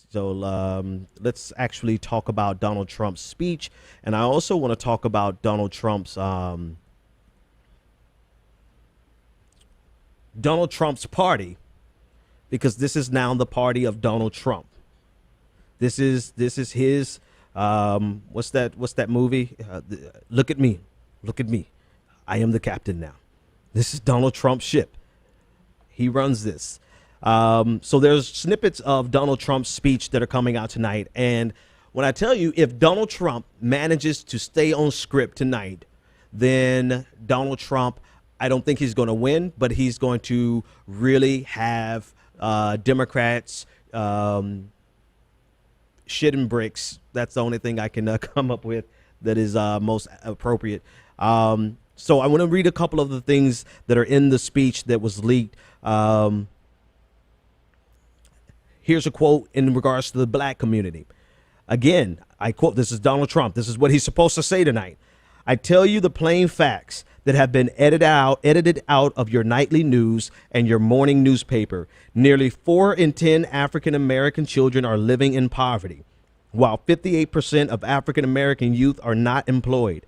So let's actually talk about Donald Trump's speech, and I also want to talk about Donald Trump's party, because this is now the party of Donald Trump. This is his what's that movie? Look at me, look at me. I am the captain now. This is Donald Trump's ship. He runs this. So there's snippets of Donald Trump's speech that are coming out tonight. And when I tell you, if Donald Trump manages to stay on script tonight, then Donald Trump, I don't think he's going to win, but he's going to really have Democrats shitting bricks. That's the only thing I can come up with that is most appropriate. So I want to read a couple of the things that are in the speech that was leaked. Here's a quote in regards to the black community. Again, I quote, this is Donald Trump. This is what he's supposed to say tonight. I tell you the plain facts that have been edited out of your nightly news and your morning newspaper. Nearly 4 in 10 African-American children are living in poverty, while 58% of African-American youth are not employed.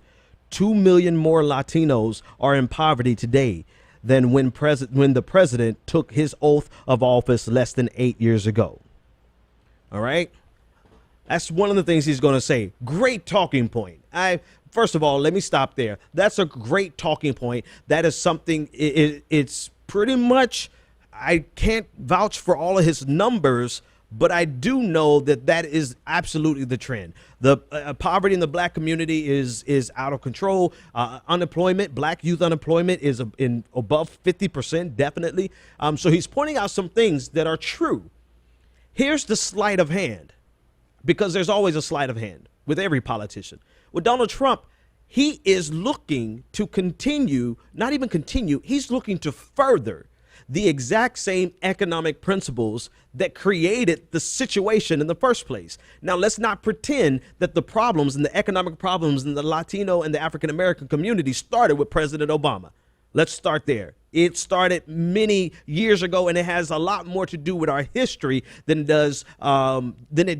2 million more Latinos are in poverty today than when the president took his oath of office less than 8 years ago. All right. That's one of the things he's going to say. Great talking point. First of all, let me stop there. That's a great talking point. That is something it's pretty much, I can't vouch for all of his numbers, but I do know that that is absolutely the trend. The poverty in the black community is out of control. Unemployment, black youth unemployment is above 50%, definitely. So he's pointing out some things that are true. Here's the sleight of hand, because there's always a sleight of hand with every politician. With Donald Trump, he is looking to continue, not even continue, he's looking to further the exact same economic principles that created the situation in the first place. Now, let's not pretend that the problems and the economic problems in the Latino and the African-American community started with President Obama. Let's start there. It started many years ago, and it has a lot more to do with our history than it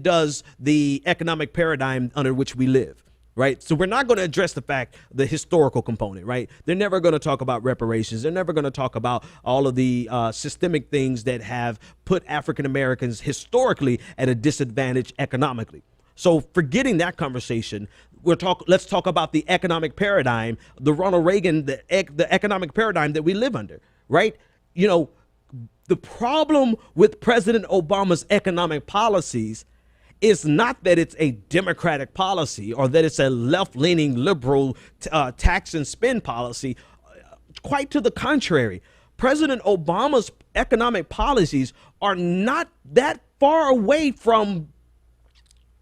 does the economic paradigm under which we live. Right. So we're not going to address the historical component. Right. They're never going to talk about reparations. They're never going to talk about all of the systemic things that have put African Americans historically at a disadvantage economically. So forgetting that conversation, let's talk about the economic paradigm, the Ronald Reagan, the economic paradigm that we live under. Right. You know, the problem with President Obama's economic policies is not that it's a Democratic policy or that it's a left-leaning liberal tax and spend policy. Quite to the contrary, President Obama's economic policies are not that far away from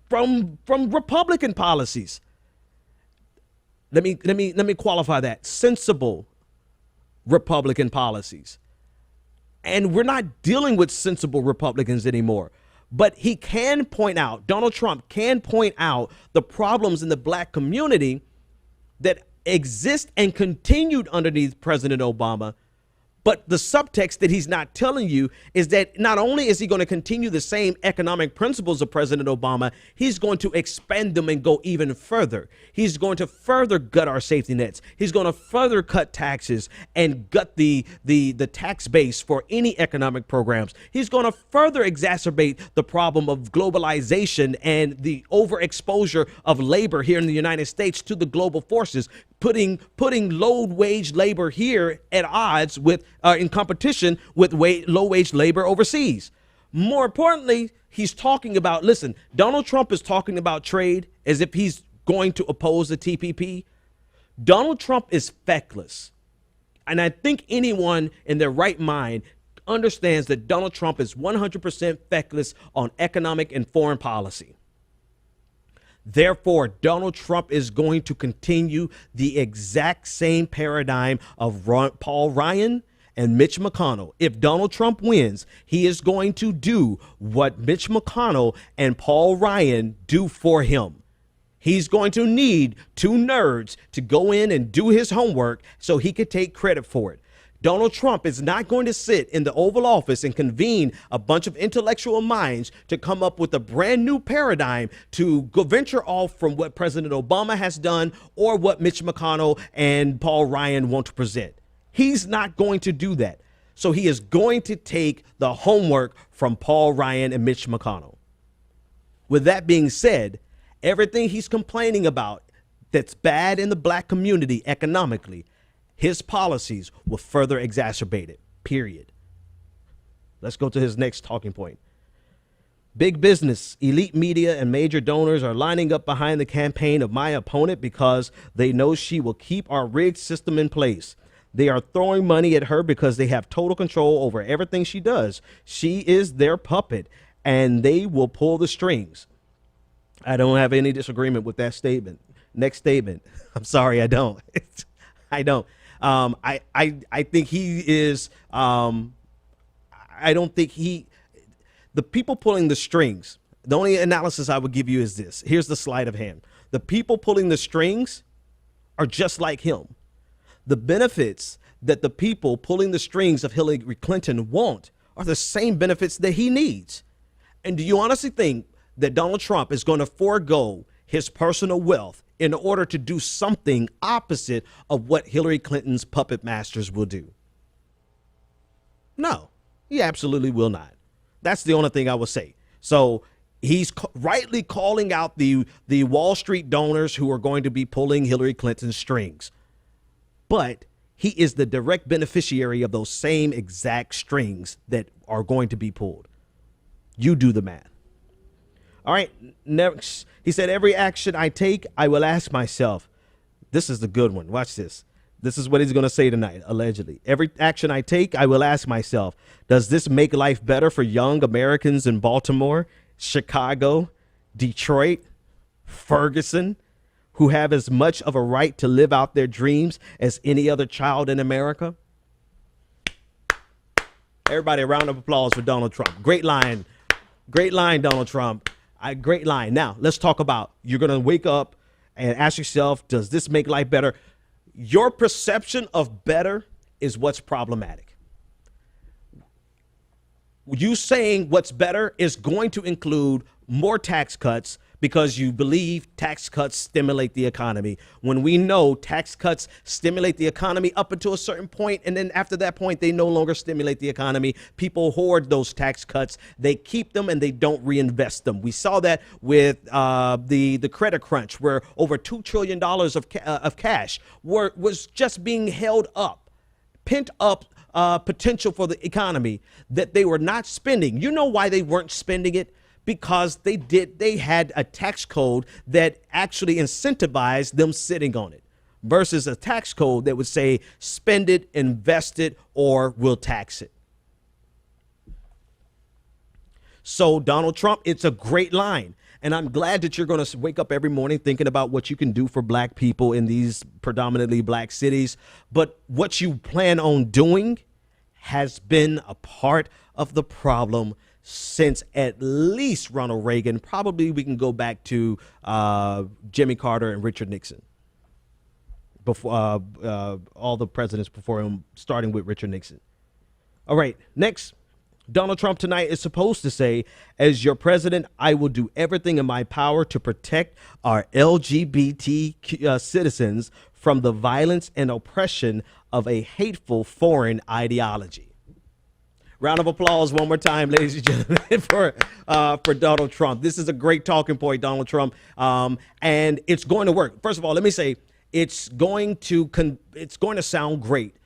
Republican policies. Let me qualify that. Sensible Republican policies. And we're not dealing with sensible Republicans anymore. But he can point out, Donald Trump can point out the problems in the black community that exist and continued underneath President Obama. But the subtext that he's not telling you is that not only is he going to continue the same economic principles of President Obama, he's going to expand them and go even further. He's going to further gut our safety nets. He's going to further cut taxes and gut the tax base for any economic programs. He's going to further exacerbate the problem of globalization and the overexposure of labor here in the United States to the global forces, putting low wage labor here at odds with in competition with low wage labor overseas. More importantly, he's talking about, listen, Donald Trump is talking about trade as if he's going to oppose the TPP. Donald Trump is feckless. And I think anyone in their right mind understands that Donald Trump is 100% feckless on economic and foreign policy. Therefore, Donald Trump is going to continue the exact same paradigm of Paul Ryan and Mitch McConnell. If Donald Trump wins, he is going to do what Mitch McConnell and Paul Ryan do for him. He's going to need 2 nerds to go in and do his homework so he could take credit for it. Donald Trump is not going to sit in the Oval Office and convene a bunch of intellectual minds to come up with a brand new paradigm to go venture off from what President Obama has done or what Mitch McConnell and Paul Ryan want to present. He's not going to do that. So he is going to take the homework from Paul Ryan and Mitch McConnell. With that being said, everything he's complaining about that's bad in the black community economically, his policies will further exacerbate it, period. Let's go to his next talking point. Big business, elite media, and major donors are lining up behind the campaign of my opponent because they know she will keep our rigged system in place. They are throwing money at her because they have total control over everything she does. She is their puppet, and they will pull the strings. I don't have any disagreement with that statement. Next statement. I'm sorry, I don't. I don't. I think he is. I don't think the people pulling the strings. The only analysis I would give you is this. Here's the sleight of hand. The people pulling the strings are just like him. The benefits that the people pulling the strings of Hillary Clinton want are the same benefits that he needs. And do you honestly think that Donald Trump is going to forego his personal wealth in order to do something opposite of what Hillary Clinton's puppet masters will do? No, he absolutely will not. That's the only thing I will say. So he's rightly calling out the Wall Street donors who are going to be pulling Hillary Clinton's strings. But he is the direct beneficiary of those same exact strings that are going to be pulled. You do the math. All right, next, he said, every action I take, I will ask myself. This is the good one. Watch this. This is what he's going to say tonight, allegedly. Every action I take, I will ask myself, does this make life better for young Americans in Baltimore, Chicago, Detroit, Ferguson, who have as much of a right to live out their dreams as any other child in America? Everybody, a round of applause for Donald Trump. Great line. Great line, Donald Trump. Great line. Now, let's talk about, you're going to wake up and ask yourself, does this make life better? Your perception of better is what's problematic. You saying what's better is going to include more tax cuts because you believe tax cuts stimulate the economy, when we know tax cuts stimulate the economy up until a certain point, and then after that point, they no longer stimulate the economy. People hoard those tax cuts. They keep them and they don't reinvest them. We saw that with the credit crunch, where over $2 trillion of cash was just being held up, pent up potential for the economy that they were not spending. You know why they weren't spending it? Because they had a tax code that actually incentivized them sitting on it versus a tax code that would say spend it, invest it, or we'll tax it. So Donald Trump, it's a great line. And I'm glad that you're going to wake up every morning thinking about what you can do for black people in these predominantly black cities. But what you plan on doing has been a part of the problem since at least Ronald Reagan. Probably we can go back to Jimmy Carter and Richard Nixon, before all the presidents before him, starting with Richard Nixon. All right, next. Donald Trump tonight is supposed to say, as your president, I will do everything in my power to protect our LGBT citizens from the violence and oppression of a hateful foreign ideology. Round of applause one more time, ladies and gentlemen, for Donald Trump. This is a great talking point, Donald Trump, and it's going to work. First of all, let me say it's going to sound great.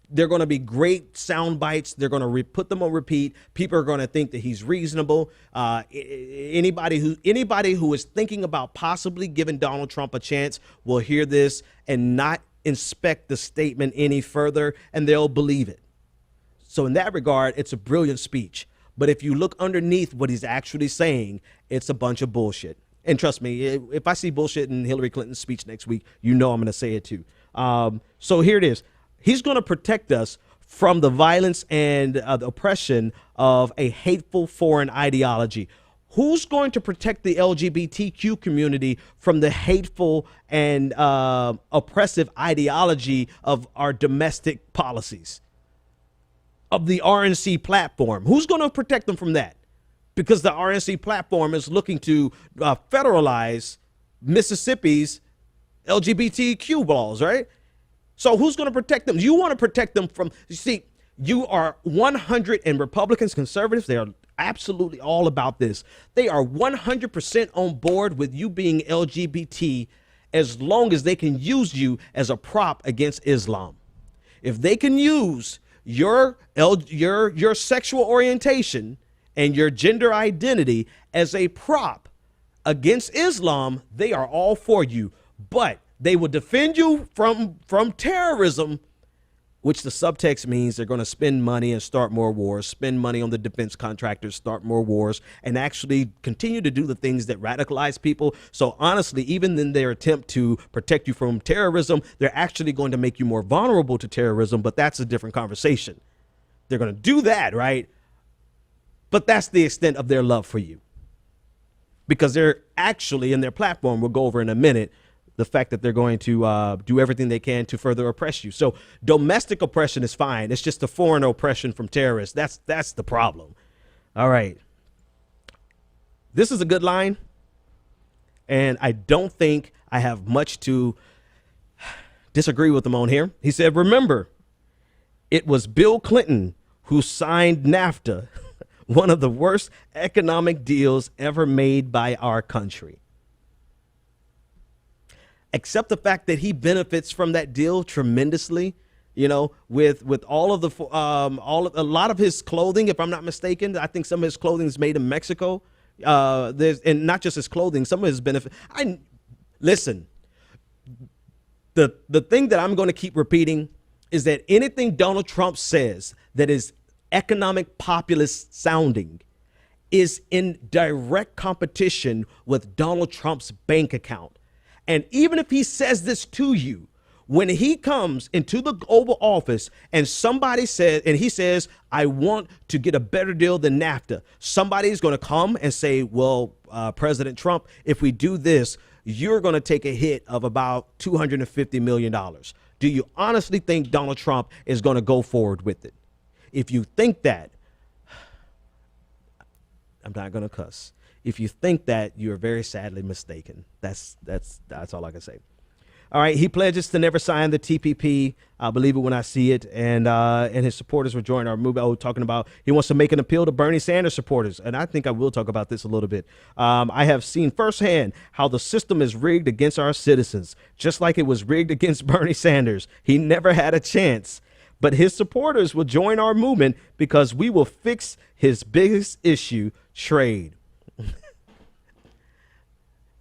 They're going to be great sound bites. They're going to put them on repeat. People are going to think that he's reasonable. Anybody who is thinking about possibly giving Donald Trump a chance will hear this and not inspect the statement any further, and they'll believe it. So in that regard, it's a brilliant speech. But if you look underneath what he's actually saying, it's a bunch of bullshit. And trust me, if I see bullshit in Hillary Clinton's speech next week, you know I'm going to say it too. So here it is. He's going to protect us from the violence and the oppression of a hateful foreign ideology. Who's going to protect the LGBTQ community from the hateful and oppressive ideology of our domestic policies? of the RNC platform. Who's going to protect them from that? Because the RNC platform is looking to federalize Mississippi's LGBTQ laws, right? So who's going to protect them? You want to protect them from, you see, you are 100, and Republicans, conservatives, they are absolutely all about this. They are 100% on board with you being LGBT as long as they can use you as a prop against Islam. If they can use your sexual orientation and your gender identity as a prop against Islam, they are all for you. But they will defend you from terrorism, which the subtext means they're going to spend money and start more wars, spend money on the defense contractors, start more wars, and actually continue to do the things that radicalize people. So honestly, even in their attempt to protect you from terrorism, they're actually going to make you more vulnerable to terrorism, but that's a different conversation. They're going to do that, right? But that's the extent of their love for you. Because they're actually, in their platform, we'll go over in a minute, the fact that they're going to do everything they can to further oppress you. So domestic oppression is fine. It's just the foreign oppression from terrorists. That's the problem. All right. This is a good line. And I don't think I have much to disagree with him on here. He said, remember, it was Bill Clinton who signed NAFTA, one of the worst economic deals ever made by our country. Except the fact that he benefits from that deal tremendously, you know, with all of the a lot of his clothing, if I'm not mistaken. I think some of his clothing is made in Mexico. And not just his clothing, some of his benefit. Listen, the thing that I'm going to keep repeating is that anything Donald Trump says that is economic populist sounding is in direct competition with Donald Trump's bank account. And even if he says this to you, when he comes into the Oval Office and somebody says, and he says, I want to get a better deal than NAFTA, somebody's going to come and say, well, President Trump, if we do this, you're going to take a hit of about $250 million. Do you honestly think Donald Trump is going to go forward with it? If you think that, I'm not going to cuss. If you think that, you're very sadly mistaken. That's all I can say. All right. He pledges to never sign the TPP. I believe it when I see it. And his supporters will join our movement. Talking about he wants to make an appeal to Bernie Sanders supporters. And I think I will talk about this a little bit. I have seen firsthand how the system is rigged against our citizens, just like it was rigged against Bernie Sanders. He never had a chance. But his supporters will join our movement because we will fix his biggest issue, trade.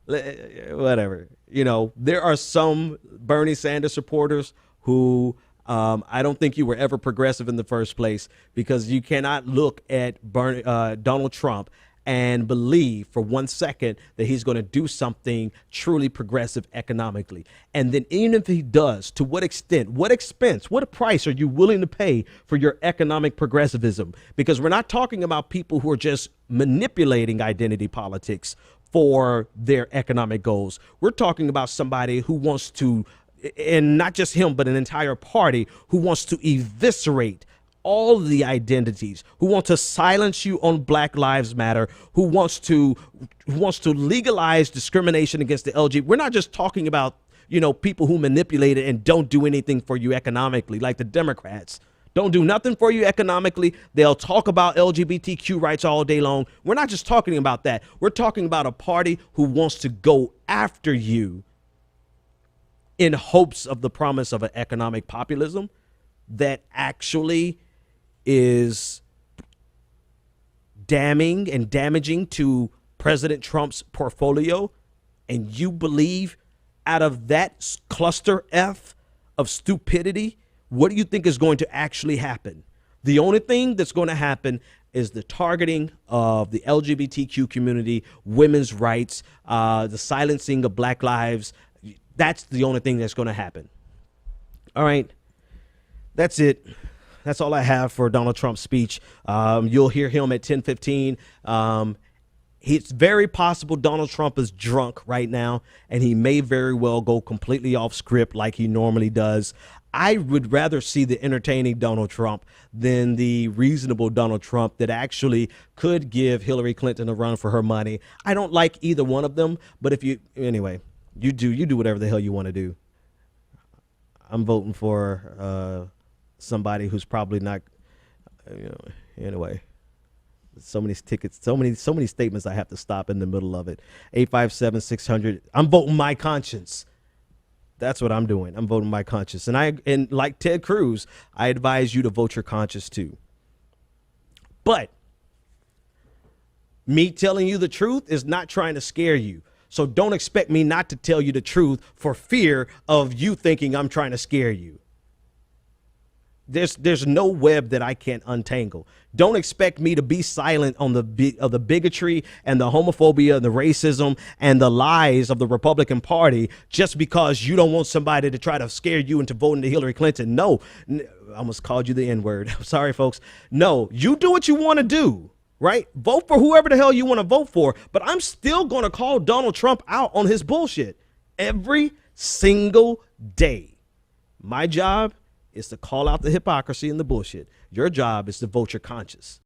Whatever. You know, there are some Bernie Sanders supporters who I don't think you were ever progressive in the first place, because you cannot look at Donald Trump and believe for 1 second that he's going to do something truly progressive economically. And then even if he does, to what extent, what expense, what price are you willing to pay for your economic progressivism? Because we're not talking about people who are just manipulating identity politics for their economic goals. We're talking about somebody who wants to, and not just him, but an entire party who wants to eviscerate all of the identities, who want to silence you on Black Lives Matter, who wants to legalize discrimination against the LGBT. We're not just talking about, you know, people who manipulate it and don't do anything for you economically, like the Democrats. Don't do nothing for you economically. They'll talk about LGBTQ rights all day long. We're not just talking about that. We're talking about a party who wants to go after you in hopes of the promise of an economic populism that actually is damning and damaging to President Trump's portfolio. And you believe out of that cluster F of stupidity, what do you think is going to actually happen? The only thing that's going to happen is the targeting of the LGBTQ community, women's rights, the silencing of Black lives. That's the only thing that's going to happen. All right. That's it. That's all I have for Donald Trump's speech. You'll hear him at 10:15. It's very possible Donald Trump is drunk right now, and he may very well go completely off script like he normally does. I would rather see the entertaining Donald Trump than the reasonable Donald Trump that actually could give Hillary Clinton a run for her money. I don't like either one of them, but anyway, you do whatever the hell you want to do. I'm voting for somebody who's probably not, anyway. So many tickets, so many statements. I have to stop in the middle of it. 857-600. I'm voting my conscience. That's what I'm doing. I'm voting my conscience. And like Ted Cruz, I advise you to vote your conscience too. But me telling you the truth is not trying to scare you. So don't expect me not to tell you the truth for fear of you thinking I'm trying to scare you. There's no web that I can't untangle. Don't expect me to be silent on the bigotry and the homophobia and the racism and the lies of the Republican Party just because you don't want somebody to try to scare you into voting to Hillary Clinton. No, I almost called you the N-word. I'm sorry, folks. No, you do what you want to do, right? Vote for whoever the hell you want to vote for. But I'm still going to call Donald Trump out on his bullshit every single day. My job is to call out the hypocrisy and the bullshit. Your job is to vote your conscience.